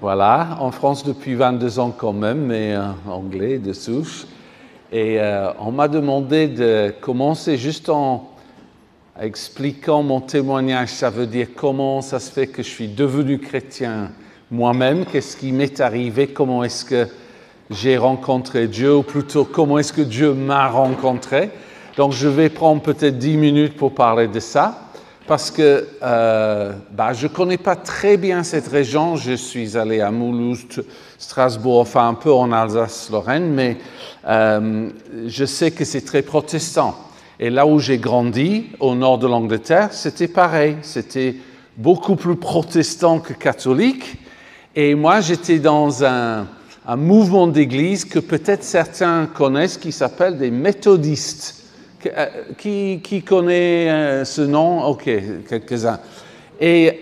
Voilà, en France depuis 22 ans quand même, mais anglais de souche. Et on m'a demandé de commencer juste en expliquant mon témoignage. Ça veut dire comment ça se fait que je suis devenu chrétien moi-même, qu'est-ce qui m'est arrivé, comment est-ce que j'ai rencontré Dieu, ou plutôt comment est-ce que Dieu m'a rencontré. Donc je vais prendre peut-être 10 minutes pour parler de ça. Parce que je ne connais pas très bien cette région. Je suis allé à Mulhouse, Strasbourg, enfin un peu en Alsace-Lorraine, mais je sais que c'est très protestant. Et là où j'ai grandi, au nord de l'Angleterre, c'était pareil. C'était beaucoup plus protestant que catholique. Et moi, j'étais dans un mouvement d'église que peut-être certains connaissent, qui s'appelle des méthodistes. Qui connaît ce nom? Ok, quelques-uns. Et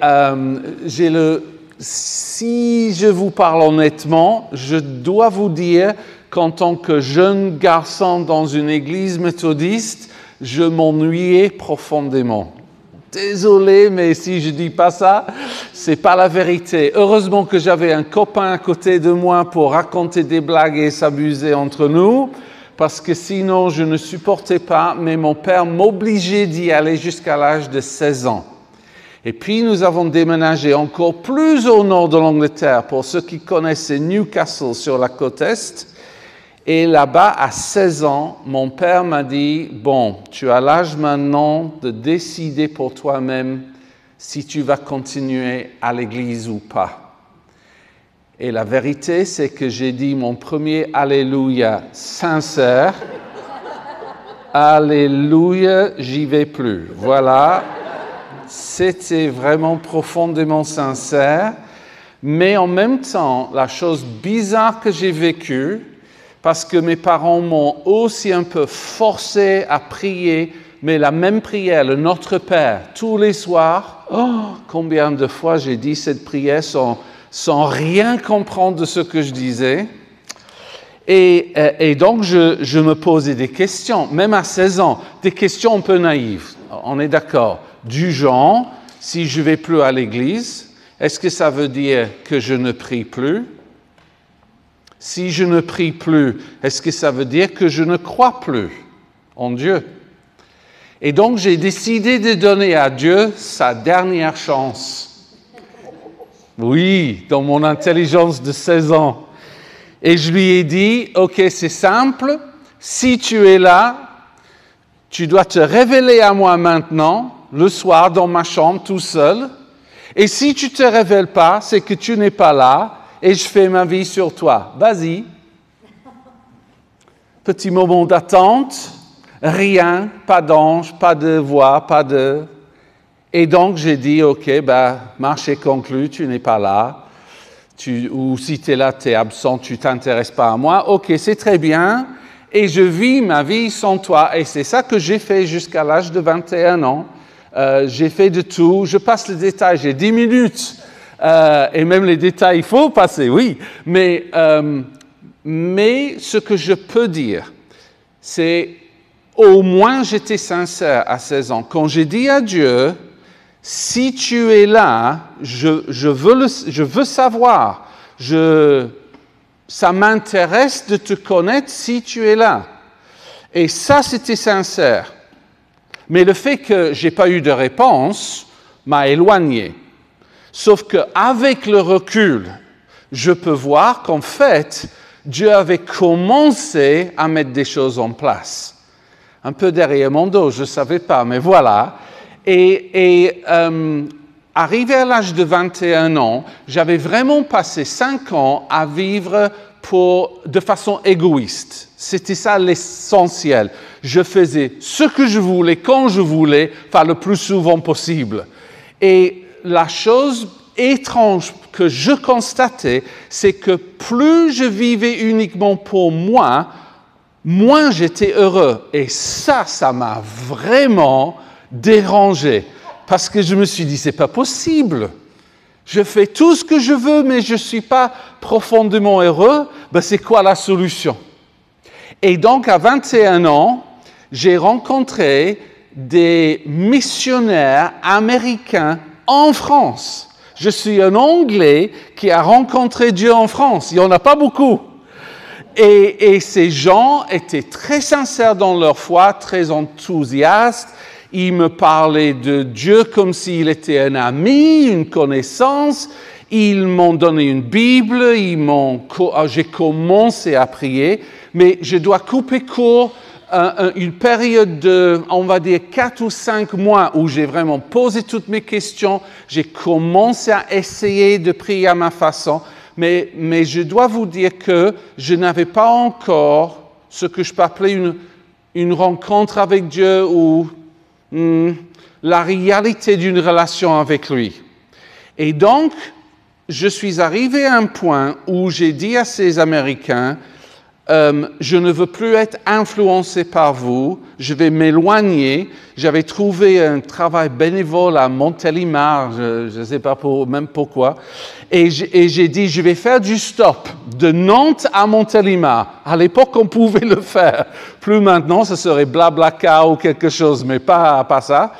si je vous parle honnêtement, je dois vous dire qu'en tant que jeune garçon dans une église méthodiste, je m'ennuyais profondément. Désolé, mais si je dis pas ça, c'est pas la vérité. Heureusement que j'avais un copain à côté de moi pour raconter des blagues et s'amuser entre nous, parce que sinon je ne supportais pas, mais mon père m'obligeait d'y aller jusqu'à l'âge de 16 ans. Et puis nous avons déménagé encore plus au nord de l'Angleterre, pour ceux qui connaissent, c'est Newcastle sur la côte Est. Et là-bas, à 16 ans, mon père m'a dit « Bon, tu as l'âge maintenant de décider pour toi-même si tu vas continuer à l'église ou pas. » Et la vérité, c'est que j'ai dit mon premier « Alléluia » sincère. « Alléluia, j'y vais plus. » Voilà, c'était vraiment profondément sincère. Mais en même temps, la chose bizarre que j'ai vécue, parce que mes parents m'ont aussi un peu forcé à prier, mais la même prière, le Notre Père, tous les soirs. Oh, combien de fois j'ai dit cette prière sans rien comprendre de ce que je disais. Et donc, je me posais des questions, même à 16 ans, des questions un peu naïves, on est d'accord. Du genre, si je ne vais plus à l'église, est-ce que ça veut dire que je ne prie plus? Si je ne prie plus, est-ce que ça veut dire que je ne crois plus en Dieu? Et donc, j'ai décidé de donner à Dieu sa dernière chance. Oui, dans mon intelligence de 16 ans. Et je lui ai dit, ok, c'est simple, si tu es là, tu dois te révéler à moi maintenant, le soir, dans ma chambre, tout seul. Et si tu ne te révèles pas, c'est que tu n'es pas là, et je fais ma vie sur toi. Vas-y. Petit moment d'attente, rien, pas d'ange, pas de voix, pas de... Et donc j'ai dit, ok, marché conclu, tu n'es pas là. Ou si tu es là, tu es absent, tu ne t'intéresses pas à moi. Ok, c'est très bien. Et je vis ma vie sans toi. Et c'est ça que j'ai fait jusqu'à l'âge de 21 ans. J'ai fait de tout. Je passe les détails, j'ai 10 minutes. Et même les détails, il faut passer, oui. Mais ce que je peux dire, c'est au moins j'étais sincère à 16 ans. Quand j'ai dit à Dieu, si tu es là, je veux savoir, ça m'intéresse de te connaître si tu es là. Et ça, c'était sincère. Mais le fait que je n'ai pas eu de réponse m'a éloigné. Sauf qu'avec le recul, je peux voir qu'en fait, Dieu avait commencé à mettre des choses en place. Un peu derrière mon dos, je ne savais pas, mais voilà. Et arrivé à l'âge de 21 ans, j'avais vraiment passé 5 ans à vivre de façon égoïste. C'était ça l'essentiel. Je faisais ce que je voulais, quand je voulais, enfin le plus souvent possible. Et la chose étrange que je constatais, c'est que plus je vivais uniquement pour moi, moins j'étais heureux. Et ça m'a vraiment dérangé. Parce que je me suis dit, c'est pas possible. Je fais tout ce que je veux, mais je ne suis pas profondément heureux. C'est quoi la solution? Et donc, à 21 ans, j'ai rencontré des missionnaires américains en France. Je suis un Anglais qui a rencontré Dieu en France. Il n'y en a pas beaucoup. Et ces gens étaient très sincères dans leur foi, très enthousiastes. Ils me parlaient de Dieu comme s'il était un ami, une connaissance. Ils m'ont donné une Bible, j'ai commencé à prier, mais je dois couper court une période de, on va dire, 4 ou 5 mois où j'ai vraiment posé toutes mes questions. J'ai commencé à essayer de prier à ma façon, mais je dois vous dire que je n'avais pas encore ce que je peux appeler une rencontre avec Dieu ou la réalité d'une relation avec lui. Et donc, je suis arrivé à un point où j'ai dit à ces Américains, je ne veux plus être influencé par vous, je vais m'éloigner. J'avais trouvé un travail bénévole à Montélimar, je ne sais pas même pourquoi, et j'ai dit, je vais faire du stop de Nantes à Montélimar. À l'époque, on pouvait le faire. Plus maintenant, ce serait Blablacar ou quelque chose, mais pas ça.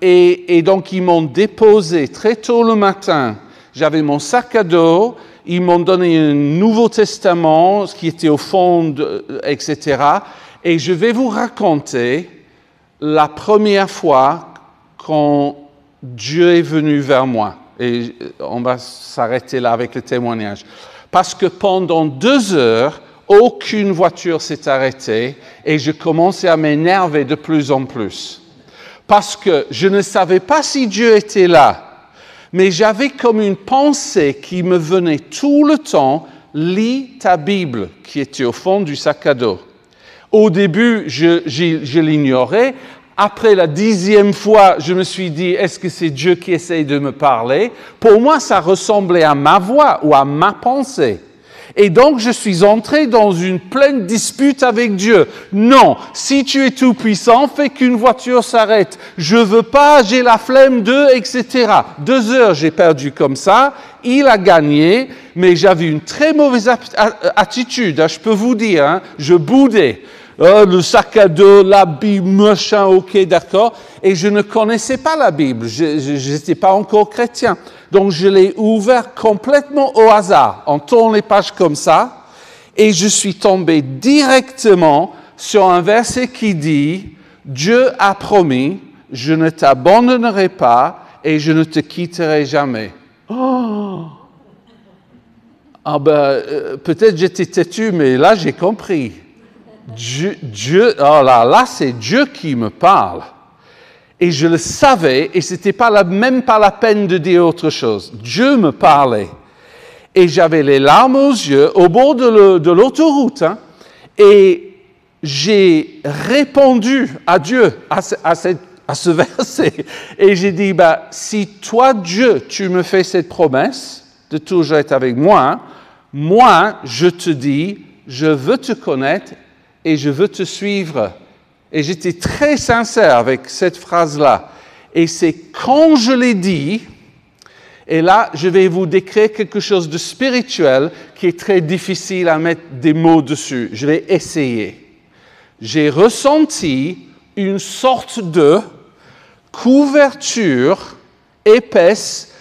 Et donc, ils m'ont déposé très tôt le matin. J'avais mon sac à dos, ils m'ont donné un Nouveau Testament, ce qui était au fond, etc. Et je vais vous raconter la première fois quand Dieu est venu vers moi. Et on va s'arrêter là avec le témoignage. Parce que pendant 2 heures, aucune voiture s'est arrêtée et je commençais à m'énerver de plus en plus. Parce que je ne savais pas si Dieu était là. Mais j'avais comme une pensée qui me venait tout le temps, lis ta Bible, qui était au fond du sac à dos. Au début, je l'ignorais. Après la 10e fois, je me suis dit, est-ce que c'est Dieu qui essaye de me parler? Pour moi, ça ressemblait à ma voix ou à ma pensée. Et donc, je suis entré dans une pleine dispute avec Dieu. Non, si tu es tout puissant, fais qu'une voiture s'arrête. Je veux pas, j'ai la flemme etc. 2 heures, j'ai perdu comme ça. Il a gagné, mais j'avais une très mauvaise attitude. Je peux vous dire, je boudais. Le sac à dos, la Bible, machin, ok, d'accord. Et je ne connaissais pas la Bible. Je n'étais pas encore chrétien. Donc, je l'ai ouvert complètement au hasard, en tournant les pages comme ça, et je suis tombé directement sur un verset qui dit « Dieu a promis, je ne t'abandonnerai pas et je ne te quitterai jamais. » Oh! Ah ben, peut-être j'étais têtu, mais là, j'ai compris. Dieu, oh là, c'est Dieu qui me parle. Et je le savais, et ce n'était même pas la peine de dire autre chose. Dieu me parlait. Et j'avais les larmes aux yeux au bord de l'autoroute. Et j'ai répondu à Dieu, à ce verset. Et j'ai dit, si toi, Dieu, tu me fais cette promesse de toujours être avec moi, moi, je te dis, je veux te connaître et je veux te suivre. Et j'étais très sincère avec cette phrase-là. Et c'est quand je l'ai dit, et là, je vais vous décrire quelque chose de spirituel qui est très difficile à mettre des mots dessus. Je vais essayer. J'ai ressenti une sorte de couverture épaisse,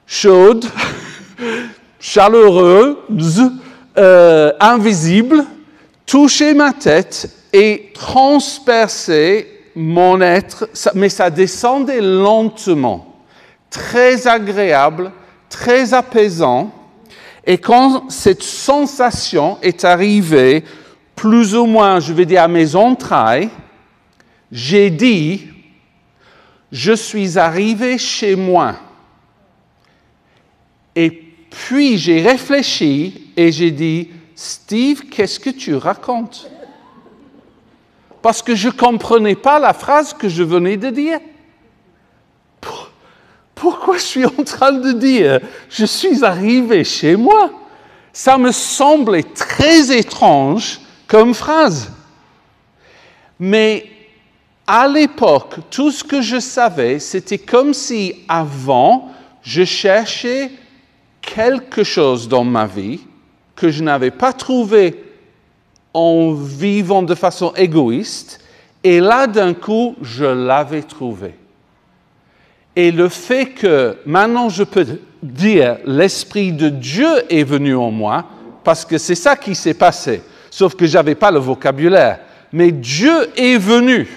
chaude, chaleureuse, invisible, toucher ma tête et transpercer mon être, mais ça descendait lentement, très agréable, très apaisant. Et quand cette sensation est arrivée, plus ou moins, je vais dire, à mes entrailles, j'ai dit, je suis arrivé chez moi. Et puis j'ai réfléchi et j'ai dit, Steve, qu'est-ce que tu racontes? Parce que je ne comprenais pas la phrase que je venais de dire. Pourquoi je suis en train de dire « je suis arrivé chez moi » ? Ça me semblait très étrange comme phrase. Mais à l'époque, tout ce que je savais, c'était comme si avant, je cherchais quelque chose dans ma vie que je n'avais pas trouvé en vivant de façon égoïste, et là, d'un coup, je l'avais trouvé. Et le fait que maintenant je peux dire l'Esprit de Dieu est venu en moi, parce que c'est ça qui s'est passé, sauf que je n'avais pas le vocabulaire. Mais Dieu est venu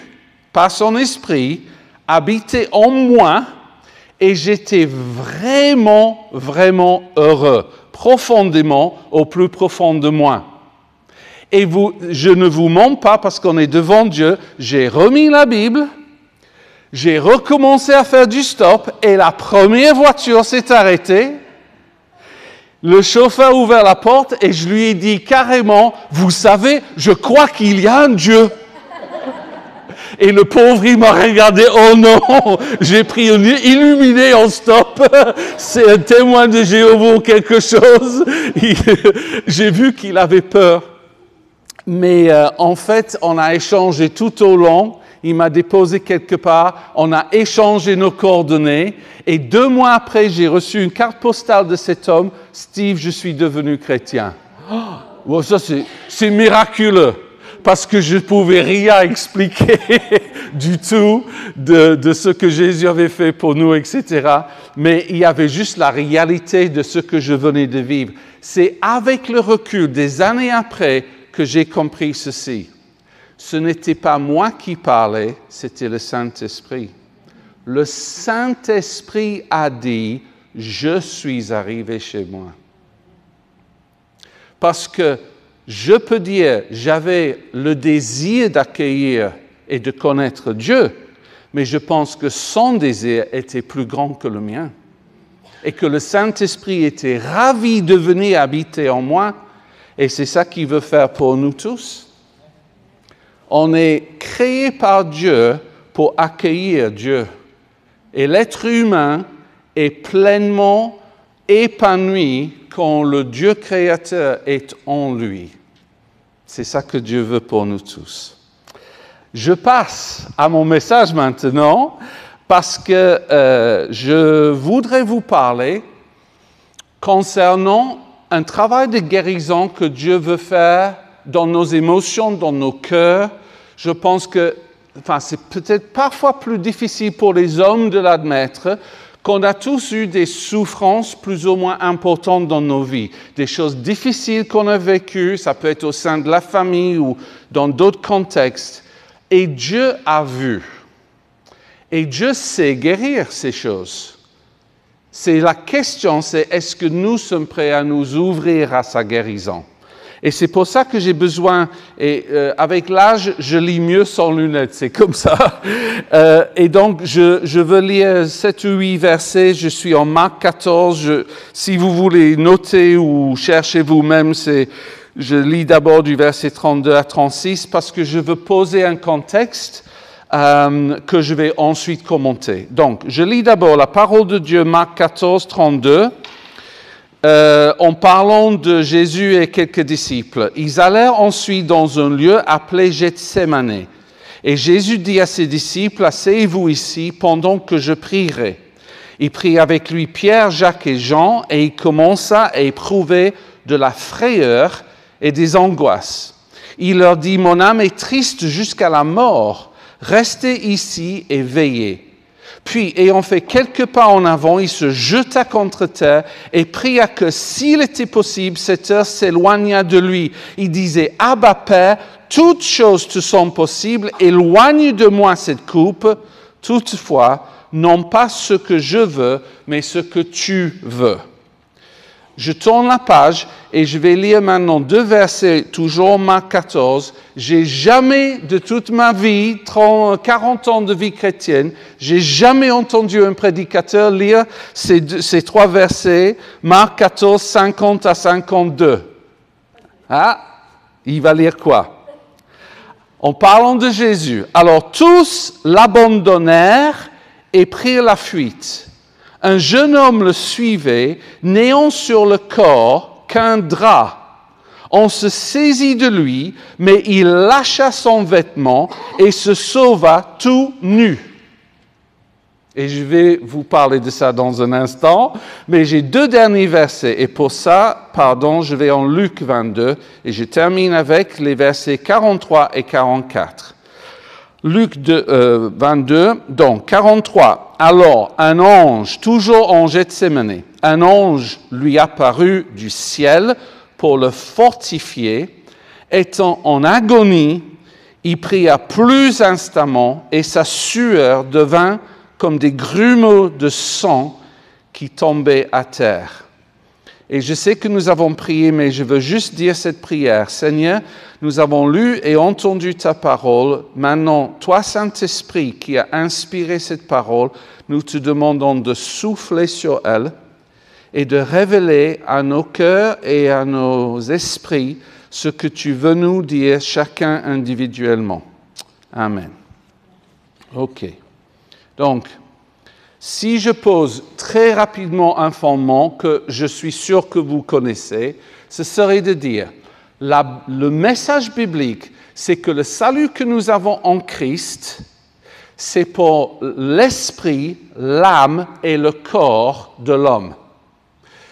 par son Esprit habiter en moi et j'étais vraiment, vraiment heureux, profondément, au plus profond de moi. Et je ne vous mens pas parce qu'on est devant Dieu, j'ai remis la Bible, j'ai recommencé à faire du stop et la première voiture s'est arrêtée. Le chauffeur a ouvert la porte et je lui ai dit carrément, vous savez, je crois qu'il y a un Dieu. Et le pauvre, il m'a regardé, oh non, j'ai pris un illuminé en stop, c'est un témoin de Jéhovah ou quelque chose. J'ai vu qu'il avait peur. Mais en fait, on a échangé tout au long. Il m'a déposé quelque part, on a échangé nos coordonnées et 2 mois après, j'ai reçu une carte postale de cet homme. Steve, je suis devenu chrétien. Oh, ça, c'est miraculeux parce que je ne pouvais rien expliquer du tout de ce que Jésus avait fait pour nous, etc. Mais il y avait juste la réalité de ce que je venais de vivre. C'est avec le recul des années après que j'ai compris ceci. Ce n'était pas moi qui parlais, c'était le Saint-Esprit. Le Saint-Esprit a dit, je suis arrivé chez moi. Parce que je peux dire, j'avais le désir d'accueillir et de connaître Dieu, mais je pense que son désir était plus grand que le mien. Et que le Saint-Esprit était ravi de venir habiter en moi, et c'est ça qu'il veut faire pour nous tous. On est créé par Dieu pour accueillir Dieu. Et l'être humain est pleinement épanoui quand le Dieu créateur est en lui. C'est ça que Dieu veut pour nous tous. Je passe à mon message maintenant parce que je voudrais vous parler concernant un travail de guérison que Dieu veut faire dans nos émotions, dans nos cœurs. Je pense que, c'est peut-être parfois plus difficile pour les hommes de l'admettre, qu'on a tous eu des souffrances plus ou moins importantes dans nos vies, des choses difficiles qu'on a vécues, ça peut être au sein de la famille ou dans d'autres contextes. Et Dieu a vu. Et Dieu sait guérir ces choses. C'est la question, c'est est-ce que nous sommes prêts à nous ouvrir à sa guérison? Et c'est pour ça que j'ai besoin, et avec l'âge, je lis mieux sans lunettes, c'est comme ça. Et donc, je veux lire 7 ou 8 versets, je suis en Marc 14, si vous voulez noter ou chercher vous-même, je lis d'abord du verset 32 à 36, parce que je veux poser un contexte que je vais ensuite commenter. Donc, je lis d'abord la parole de Dieu, Marc 14, 32. En parlant de Jésus et quelques disciples, ils allèrent ensuite dans un lieu appelé Gethsémane. Et Jésus dit à ses disciples, « Asseyez-vous ici pendant que je prierai. » Il prit avec lui Pierre, Jacques et Jean, et il commença à éprouver de la frayeur et des angoisses. Il leur dit, « Mon âme est triste jusqu'à la mort. Restez ici et veillez. » Puis, ayant fait quelques pas en avant, il se jeta contre terre et pria que, s'il était possible, cette heure s'éloignât de lui. Il disait, « Abba, Père, toutes choses te sont possibles, éloigne de moi cette coupe. Toutefois, non pas ce que je veux, mais ce que tu veux. » Je tourne la page et je vais lire maintenant 2 versets, toujours Marc 14. J'ai jamais, de toute ma vie, 40 ans de vie chrétienne, j'ai jamais entendu un prédicateur lire ces 3 versets, Marc 14, 50 à 52. Ah, il va lire quoi? En parlant de Jésus. Alors tous l'abandonnèrent et prirent la fuite. Un jeune homme le suivait, n'ayant sur le corps qu'un drap. On se saisit de lui, mais il lâcha son vêtement et se sauva tout nu. Et je vais vous parler de ça dans un instant, mais j'ai 2 derniers versets. Et pour ça, je vais en Luc 22 et je termine avec les versets 43 et 44. Luc 22, donc 43. Alors, un ange, toujours en Gethsémani, un ange lui apparut du ciel pour le fortifier. Étant en agonie, il pria plus instamment et sa sueur devint comme des grumeaux de sang qui tombaient à terre. Et je sais que nous avons prié, mais je veux juste dire cette prière. Seigneur, nous avons lu et entendu ta parole. Maintenant, toi, Saint-Esprit, qui as inspiré cette parole, nous te demandons de souffler sur elle et de révéler à nos cœurs et à nos esprits ce que tu veux nous dire chacun individuellement. Amen. OK. Donc, si je pose très rapidement un fondement que je suis sûr que vous connaissez, ce serait de dire, le message biblique, c'est que le salut que nous avons en Christ, c'est pour l'esprit, l'âme et le corps de l'homme.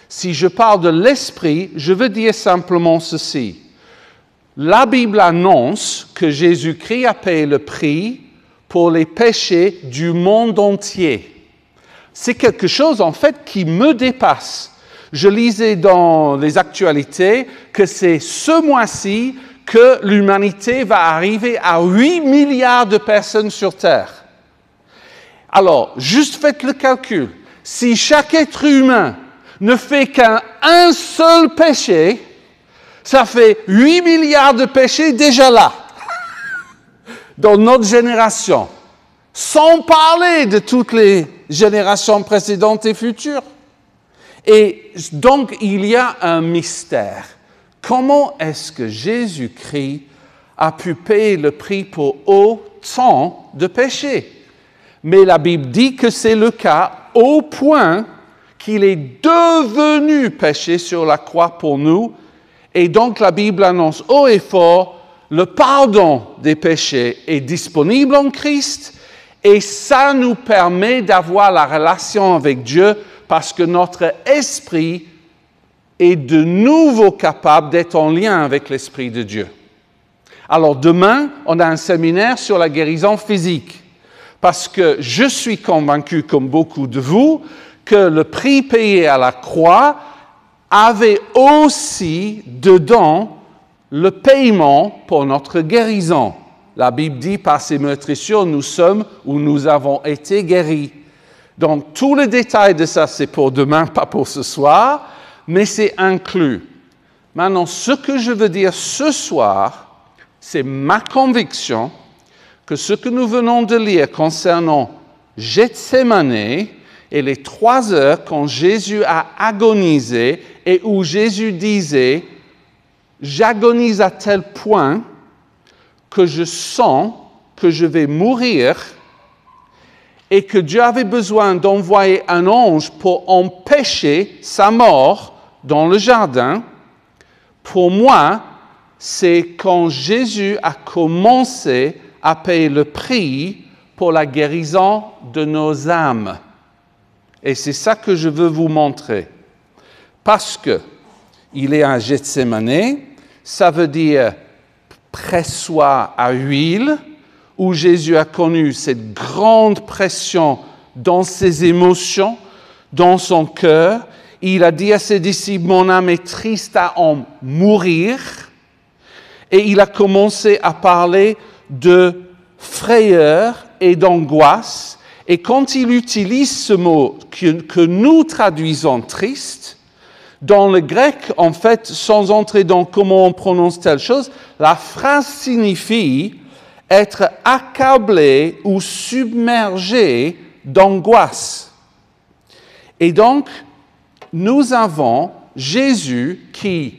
Si je parle de l'esprit, je veux dire simplement ceci. La Bible annonce que Jésus-Christ a payé le prix pour les péchés du monde entier. C'est quelque chose, en fait, qui me dépasse. Je lisais dans les actualités que c'est ce mois-ci que l'humanité va arriver à 8 milliards de personnes sur Terre. Alors, juste faites le calcul. Si chaque être humain ne fait qu'un seul péché, ça fait 8 milliards de péchés déjà là, dans notre génération. Sans parler de toutes les générations précédentes et futures. Et donc, il y a un mystère. Comment est-ce que Jésus-Christ a pu payer le prix pour autant de péchés? Mais la Bible dit que c'est le cas au point qu'il est devenu péché sur la croix pour nous. Et donc, la Bible annonce haut et fort, le pardon des péchés est disponible en Christ. Et ça nous permet d'avoir la relation avec Dieu parce que notre esprit est de nouveau capable d'être en lien avec l'Esprit de Dieu. Alors demain, on a un séminaire sur la guérison physique parce que je suis convaincu, comme beaucoup de vous, que le prix payé à la croix avait aussi dedans le paiement pour notre guérison. La Bible dit, par ses meurtrissures, nous sommes ou nous avons été guéris. Donc, tous les détails de ça, c'est pour demain, pas pour ce soir, mais c'est inclus. Maintenant, ce que je veux dire ce soir, c'est ma conviction que ce que nous venons de lire concernant Gethsémani et les 3 heures quand Jésus a agonisé et où Jésus disait « J'agonise à tel point que je sens que je vais mourir et que Dieu avait besoin d'envoyer un ange pour empêcher sa mort dans le jardin. Pour moi, c'est quand Jésus a commencé à payer le prix pour la guérison de nos âmes. Et c'est ça que je veux vous montrer. Parce que il est à Gethsémani, ça veut dire pressoir à huile, où Jésus a connu cette grande pression dans ses émotions, dans son cœur. Il a dit à ses disciples, « Mon âme est triste à en mourir. » Et il a commencé à parler de frayeur et d'angoisse. Et quand il utilise ce mot que nous traduisons triste, dans le grec, en fait, sans entrer dans comment on prononce telle chose, la phrase signifie être accablé ou submergé d'angoisse. Et donc, nous avons Jésus qui,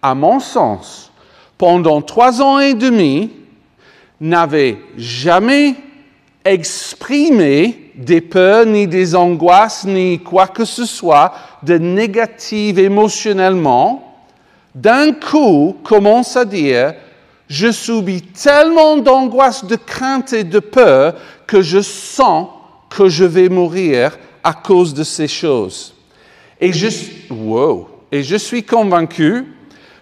à mon sens, pendant 3 ans et demi, n'avait jamais exprimé des peurs, ni des angoisses, ni quoi que ce soit de négatif émotionnellement, d'un coup commence à dire « Je subis tellement d'angoisse, de crainte et de peur que je sens que je vais mourir à cause de ces choses. » Et je suis convaincu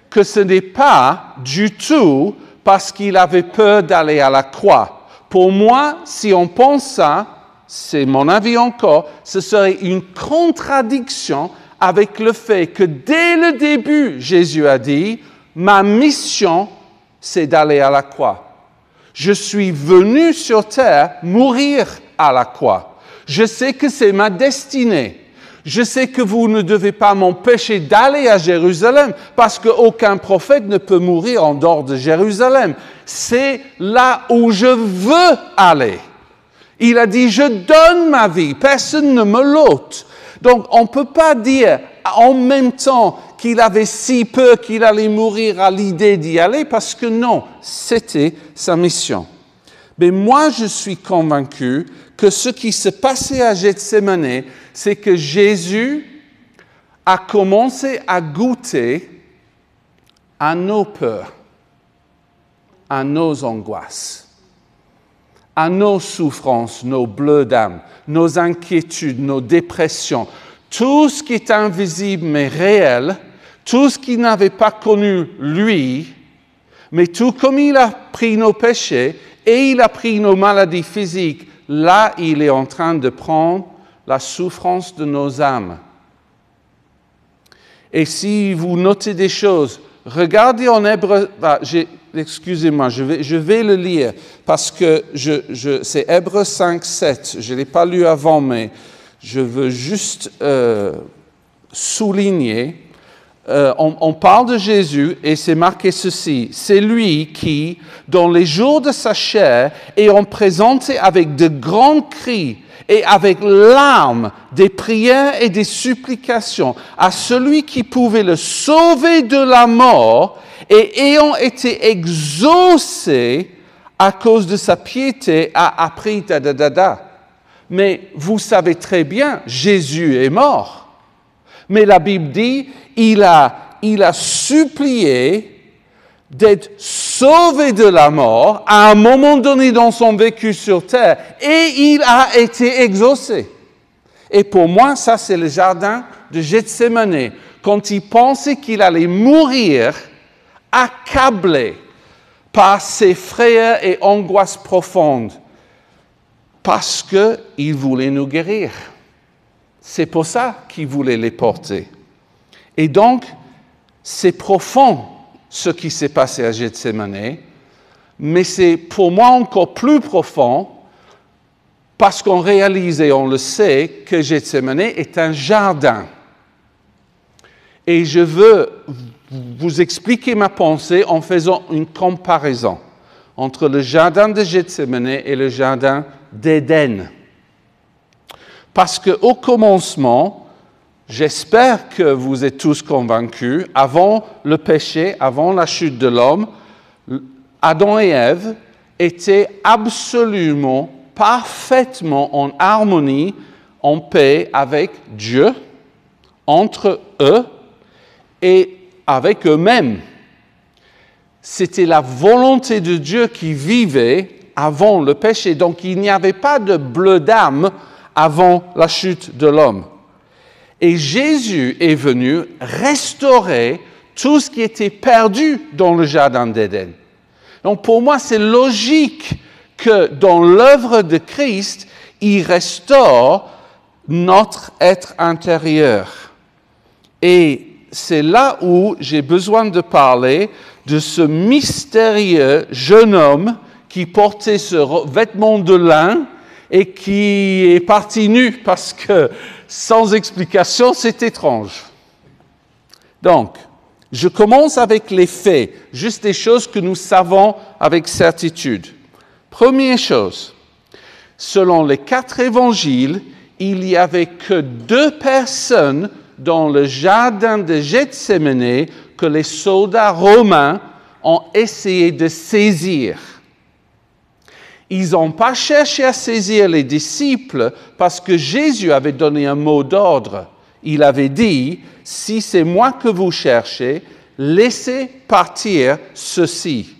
que ce n'est pas du tout parce qu'il avait peur d'aller à la croix. Pour moi, si on pense ça, c'est mon avis encore, ce serait une contradiction avec le fait que dès le début, Jésus a dit, ma mission, c'est d'aller à la croix. Je suis venu sur terre mourir à la croix. Je sais que c'est ma destinée. Je sais que vous ne devez pas m'empêcher d'aller à Jérusalem parce qu'aucun prophète ne peut mourir en dehors de Jérusalem. C'est là où je veux aller. Il a dit, je donne ma vie, personne ne me l'ôte. Donc, on ne peut pas dire en même temps qu'il avait si peur qu'il allait mourir à l'idée d'y aller, parce que non, c'était sa mission. Mais moi, je suis convaincu que ce qui se passait à Gethsémani, c'est que Jésus a commencé à goûter à nos peurs, à nos angoisses, à nos souffrances, nos bleus d'âme, nos inquiétudes, nos dépressions, tout ce qui est invisible mais réel, tout ce qu'il n'avait pas connu lui, mais tout comme il a pris nos péchés et il a pris nos maladies physiques, là il est en train de prendre la souffrance de nos âmes. Et si vous notez des choses, regardez en Hébreu, excusez-moi, je vais le lire parce que c'est Hébreu 5, 7. Je ne l'ai pas lu avant, mais je veux juste souligner. On parle de Jésus et c'est marqué ceci. C'est lui qui, dans les jours de sa chair, ayant présenté avec de grands cris et avec larmes des prières et des supplications à celui qui pouvait le sauver de la mort, et ayant été exaucé à cause de sa piété, a appris Mais vous savez très bien, Jésus est mort. Mais la Bible dit, il a supplié d'être sauvé de la mort à un moment donné dans son vécu sur terre, et il a été exaucé. Et pour moi, ça c'est le jardin de Gethsémani, quand il pensait qu'il allait mourir, accablé par ses frayeurs et angoisses profondes, parce qu'il voulait nous guérir. C'est pour ça qu'il voulait les porter. Et donc, c'est profond ce qui s'est passé à Gethsémani, mais c'est pour moi encore plus profond parce qu'on réalise et on le sait que Gethsémani est un jardin. Et je veux vous expliquer ma pensée en faisant une comparaison entre le jardin de Gethsémani et le jardin d'Éden. Parce qu'au commencement, j'espère que vous êtes tous convaincus, avant le péché, avant la chute de l'homme, Adam et Ève étaient absolument, parfaitement en harmonie, en paix avec Dieu, entre eux et avec eux-mêmes. C'était la volonté de Dieu qui vivait avant le péché. Donc il n'y avait pas de bleu d'âme avant la chute de l'homme. Et Jésus est venu restaurer tout ce qui était perdu dans le jardin d'Éden. Donc pour moi, c'est logique que dans l'œuvre de Christ, il restaure notre être intérieur. Et c'est là où j'ai besoin de parler de ce mystérieux jeune homme qui portait ce vêtement de lin et qui est parti nu parce que, sans explication, c'est étrange. Donc, je commence avec les faits, juste des choses que nous savons avec certitude. Première chose, selon les 4 évangiles, il n'y avait que 2 personnes dans le jardin de Gethsémani que les soldats romains ont essayé de saisir. Ils n'ont pas cherché à saisir les disciples parce que Jésus avait donné un mot d'ordre. Il avait dit, si c'est moi que vous cherchez, laissez partir ceux-ci.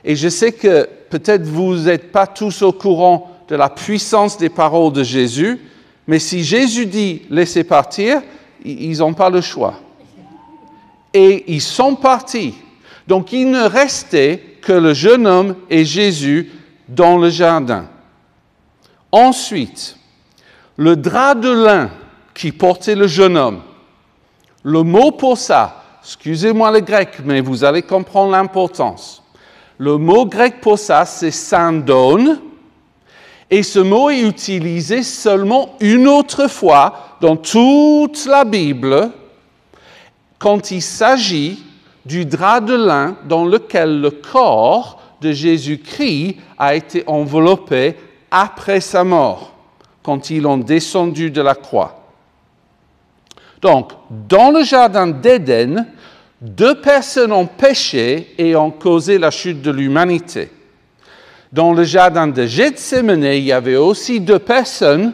Et je sais que peut-être vous n'êtes pas tous au courant de la puissance des paroles de Jésus, mais si Jésus dit laissez partir, ils n'ont pas le choix. Et ils sont partis. Donc il ne restait que le jeune homme et Jésus dans le jardin. Ensuite, le drap de lin qui portait le jeune homme. Le mot pour ça, excusez-moi le grec, mais vous allez comprendre l'importance. Le mot grec pour ça, c'est sandone. Et ce mot est utilisé seulement une autre fois dans toute la Bible quand il s'agit du drap de lin dans lequel le corps de Jésus-Christ a été enveloppé après sa mort, quand ils l'ont descendu de la croix. Donc, dans le jardin d'Éden, 2 personnes ont péché et ont causé la chute de l'humanité. Dans le jardin de Gethsémane, il y avait aussi 2 personnes,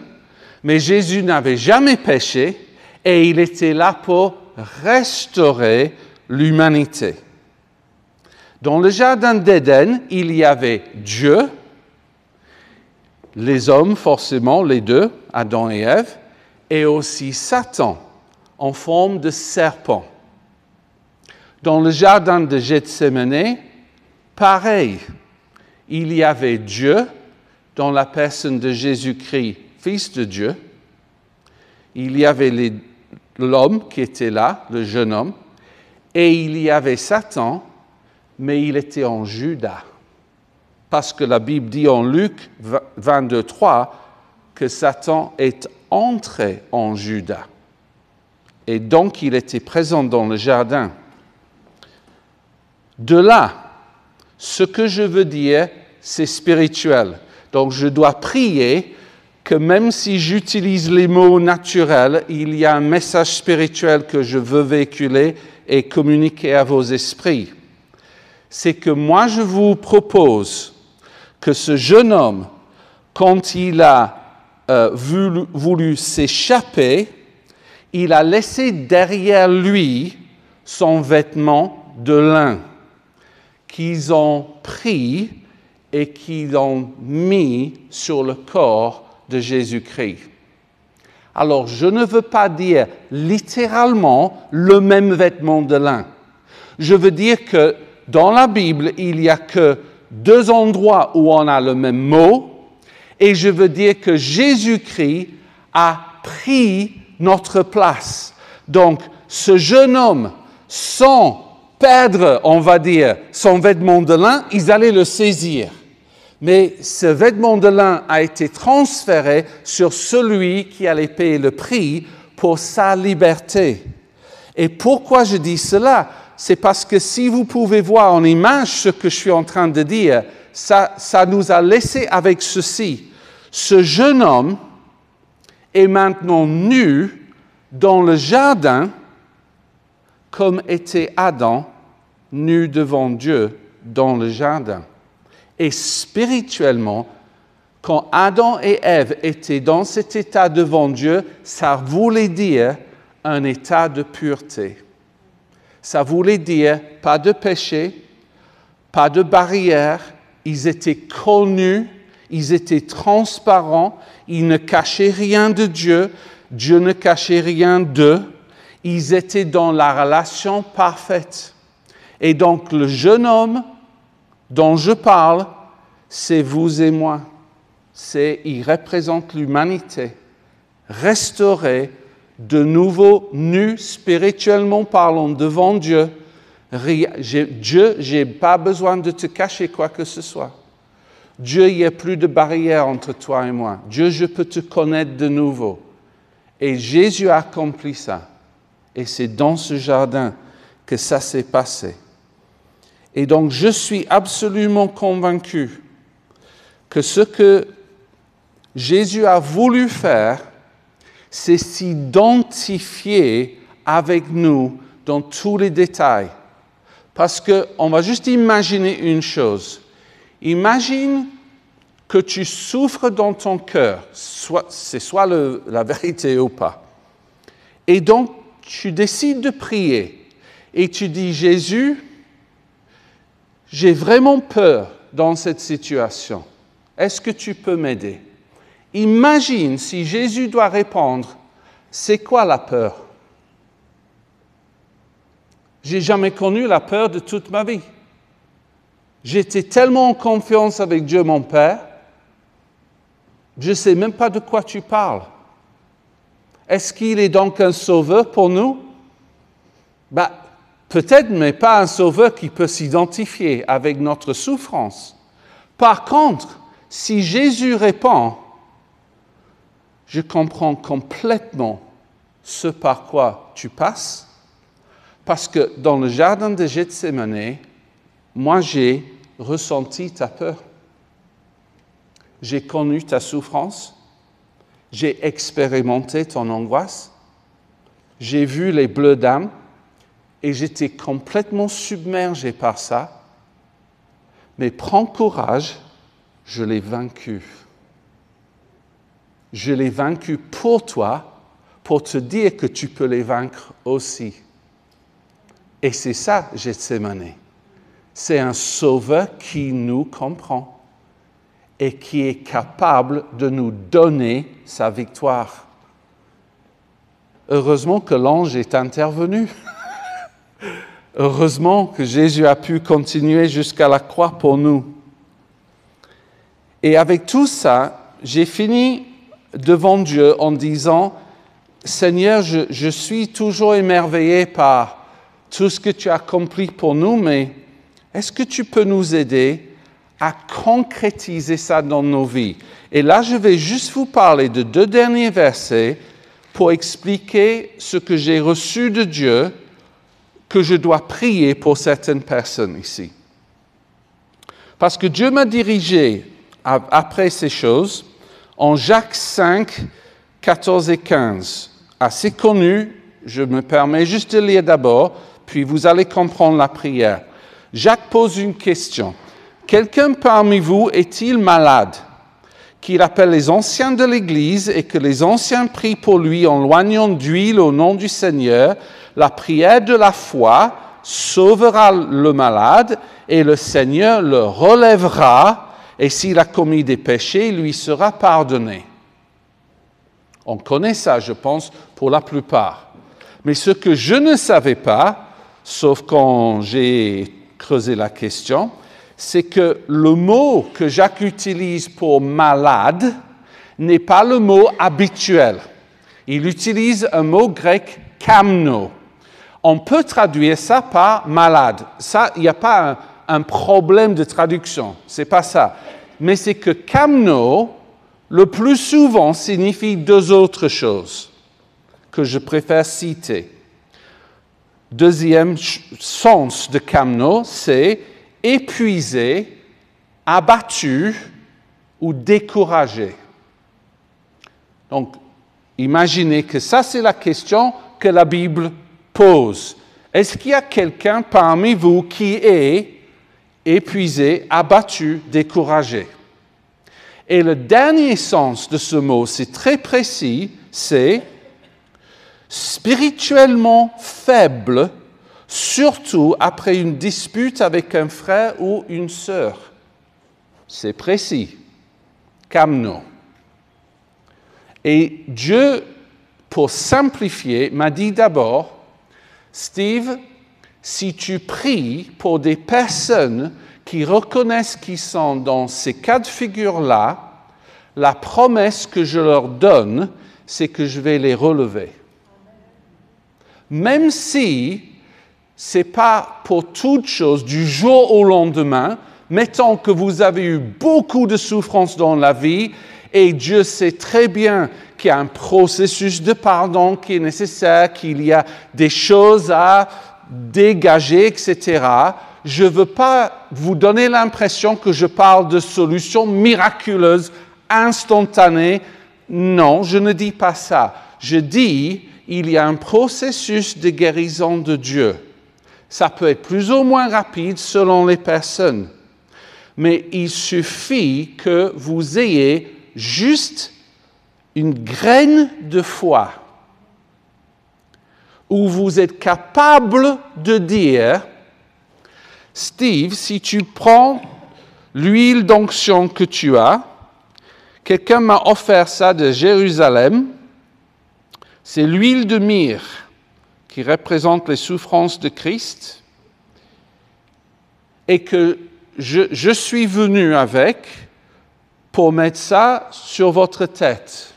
mais Jésus n'avait jamais péché et il était là pour restaurer l'humanité. Dans le jardin d'Éden, il y avait Dieu, les hommes forcément, les 2, Adam et Ève, et aussi Satan en forme de serpent. Dans le jardin de Gethsémane, pareil. Il y avait Dieu dans la personne de Jésus-Christ, Fils de Dieu. Il y avait l'homme qui était là, le jeune homme, et il y avait Satan, mais il était en Judas. Parce que la Bible dit en Luc 22, 3 que Satan est entré en Judas. Et donc il était présent dans le jardin. De là, ce que je veux dire, c'est spirituel. Donc, je dois prier que même si j'utilise les mots naturels, il y a un message spirituel que je veux véhiculer et communiquer à vos esprits. C'est que moi, je vous propose que ce jeune homme, quand il a voulu s'échapper, il a laissé derrière lui son vêtement de lin qu'ils ont pris et qu'ils ont mis sur le corps de Jésus-Christ. Alors, je ne veux pas dire littéralement le même vêtement de lin. Je veux dire que dans la Bible, il n'y a que 2 endroits où on a le même mot, et je veux dire que Jésus-Christ a pris notre place. Donc, ce jeune homme, sans perdre, on va dire, son vêtement de lin, ils allaient le saisir. Mais ce vêtement de lin a été transféré sur celui qui allait payer le prix pour sa liberté. Et pourquoi je dis cela? C'est parce que si vous pouvez voir en image ce que je suis en train de dire, ça nous a laissé avec ceci. Ce jeune homme est maintenant nu dans le jardin comme était Adam nu devant Dieu dans le jardin. Et spirituellement, quand Adam et Ève étaient dans cet état devant Dieu, ça voulait dire un état de pureté. Ça voulait dire pas de péché, pas de barrière, ils étaient connus, ils étaient transparents, ils ne cachaient rien de Dieu, Dieu ne cachait rien d'eux, ils étaient dans la relation parfaite. Et donc le jeune homme dont je parle, c'est vous et moi. Il représente l'humanité, restaurée, de nouveau nus spirituellement parlant devant Dieu. Dieu, je n'ai pas besoin de te cacher quoi que ce soit. Dieu, il n'y a plus de barrière entre toi et moi. Dieu, je peux te connaître de nouveau. Et Jésus a accompli ça. Et c'est dans ce jardin que ça s'est passé. Et donc, je suis absolument convaincu que ce que Jésus a voulu faire, c'est s'identifier avec nous dans tous les détails. Parce qu'on va juste imaginer une chose. Imagine que tu souffres dans ton cœur, c'est soit la vérité ou pas. Et donc, tu décides de prier et tu dis, Jésus, j'ai vraiment peur dans cette situation. Est-ce que tu peux m'aider? Imagine si Jésus doit répondre, c'est quoi la peur? J'ai jamais connu la peur de toute ma vie. J'étais tellement en confiance avec Dieu, mon Père, je ne sais même pas de quoi tu parles. Est-ce qu'il est donc un sauveur pour nous? Peut-être, mais pas un sauveur qui peut s'identifier avec notre souffrance. Par contre, si Jésus répond, je comprends complètement ce par quoi tu passes, parce que dans le jardin de Gethsémani, moi j'ai ressenti ta peur. J'ai connu ta souffrance, j'ai expérimenté ton angoisse, j'ai vu les bleus d'âme et j'étais complètement submergé par ça. Mais prends courage, je l'ai vaincu. Je l'ai vaincu pour toi, pour te dire que tu peux les vaincre aussi. Et c'est ça, Gethsémani. C'est un sauveur qui nous comprend et qui est capable de nous donner sa victoire. Heureusement que l'ange est intervenu. Heureusement que Jésus a pu continuer jusqu'à la croix pour nous. Et avec tout ça, j'ai fini devant Dieu en disant, Seigneur, je suis toujours émerveillé par tout ce que tu as accompli pour nous, mais est-ce que tu peux nous aider à concrétiser ça dans nos vies? Et là, je vais juste vous parler de 2 derniers versets pour expliquer ce que j'ai reçu de Dieu, que je dois prier pour certaines personnes ici. Parce que Dieu m'a dirigé après ces choses en Jacques 5, 14 et 15. Assez connu, je me permets juste de lire d'abord, puis vous allez comprendre la prière. Jacques pose une question. Quelqu'un parmi vous est-il malade? Qu'il appelle les anciens de l'Église et que les anciens prient pour lui en loignant d'huile au nom du Seigneur. La prière de la foi sauvera le malade et le Seigneur le relèvera, et s'il a commis des péchés, il lui sera pardonné. On connaît ça, je pense, pour la plupart. Mais ce que je ne savais pas, sauf quand j'ai creusé la question, c'est que le mot que Jacques utilise pour malade n'est pas le mot habituel. Il utilise un mot grec kamno. On peut traduire ça par malade. Ça, il n'y a pas un problème de traduction. C'est pas ça. Mais c'est que kamno, le plus souvent, signifie 2 autres choses que je préfère citer. Deuxième sens de kamno, c'est épuisé, abattu ou découragé. Donc, imaginez que ça, c'est la question que la Bible pose. Est-ce qu'il y a quelqu'un parmi vous qui est épuisé, abattu, découragé? Et le dernier sens de ce mot, c'est très précis, c'est spirituellement faible, surtout après une dispute avec un frère ou une sœur. C'est précis. Kamno. Et Dieu, pour simplifier, m'a dit d'abord, Steve, si tu pries pour des personnes qui reconnaissent qu'ils sont dans ces cas de figure-là, la promesse que je leur donne, c'est que je vais les relever. Même si ce n'est pas pour toute chose du jour au lendemain, mettons que vous avez eu beaucoup de souffrances dans la vie et Dieu sait très bien qu'il y a un processus de pardon qui est nécessaire, qu'il y a des choses à dégager, etc. Je ne veux pas vous donner l'impression que je parle de solutions miraculeuses, instantanées. Non, je ne dis pas ça. Je dis il y a un processus de guérison de Dieu. Ça peut être plus ou moins rapide selon les personnes. Mais il suffit que vous ayez juste une graine de foi où vous êtes capable de dire, Steve, si tu prends l'huile d'onction que tu as, quelqu'un m'a offert ça de Jérusalem, c'est l'huile de myrrhe qui représente les souffrances de Christ, et que je suis venu avec pour mettre ça sur votre tête.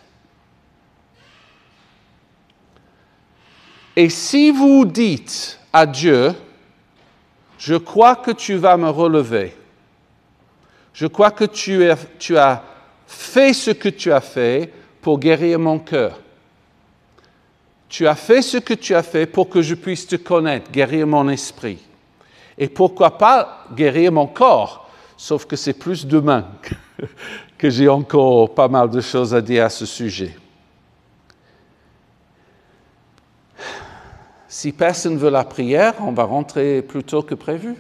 Et si vous dites à Dieu, je crois que tu vas me relever, je crois que tu as fait ce que tu as fait pour guérir mon cœur. Tu as fait ce que tu as fait pour que je puisse te connaître, guérir mon esprit. Et pourquoi pas guérir mon corps, sauf que c'est plus demain que j'ai encore pas mal de choses à dire à ce sujet. Si personne veut la prière, on va rentrer plus tôt que prévu.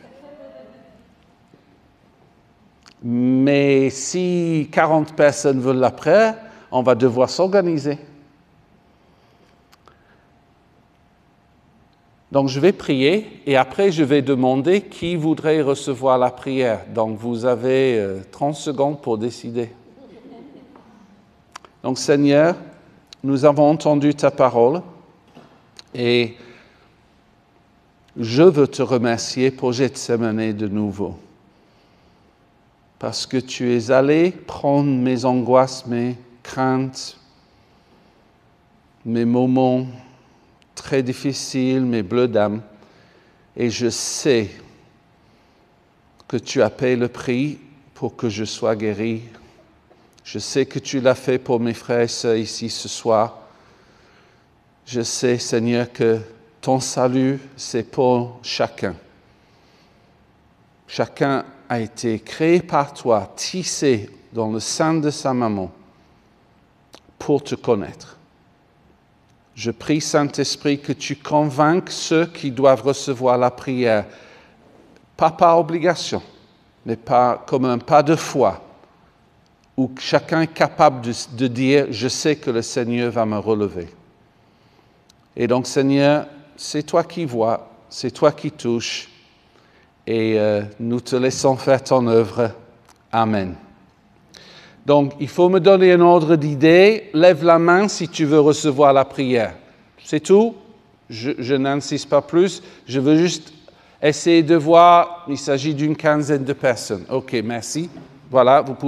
Mais si 40 personnes veulent la prière, on va devoir s'organiser. Donc je vais prier et après je vais demander qui voudrait recevoir la prière. Donc vous avez 30 secondes pour décider. Donc Seigneur, nous avons entendu ta parole et je veux te remercier pour Gethsémani de nouveau. Parce que tu es allé prendre mes angoisses, mes craintes, mes moments très difficiles, mes bleus d'âme, et je sais que tu as payé le prix pour que je sois guéri. Je sais que tu l'as fait pour mes frères et sœurs ici ce soir. Je sais, Seigneur, que ton salut, c'est pour chacun. Chacun a été créé par toi, tissé dans le sein de sa maman pour te connaître. Je prie, Saint-Esprit, que tu convainques ceux qui doivent recevoir la prière, pas par obligation, mais comme un pas de foi, où chacun est capable de dire « Je sais que le Seigneur va me relever ». Et donc, Seigneur, c'est toi qui vois, c'est toi qui touches, et nous te laissons faire ton œuvre. Amen. Donc, il faut me donner un ordre d'idée. Lève la main si tu veux recevoir la prière. C'est tout. Je n'insiste pas plus. Je veux juste essayer de voir. Il s'agit d'une quinzaine de personnes. OK, merci. Voilà, vous pouvez.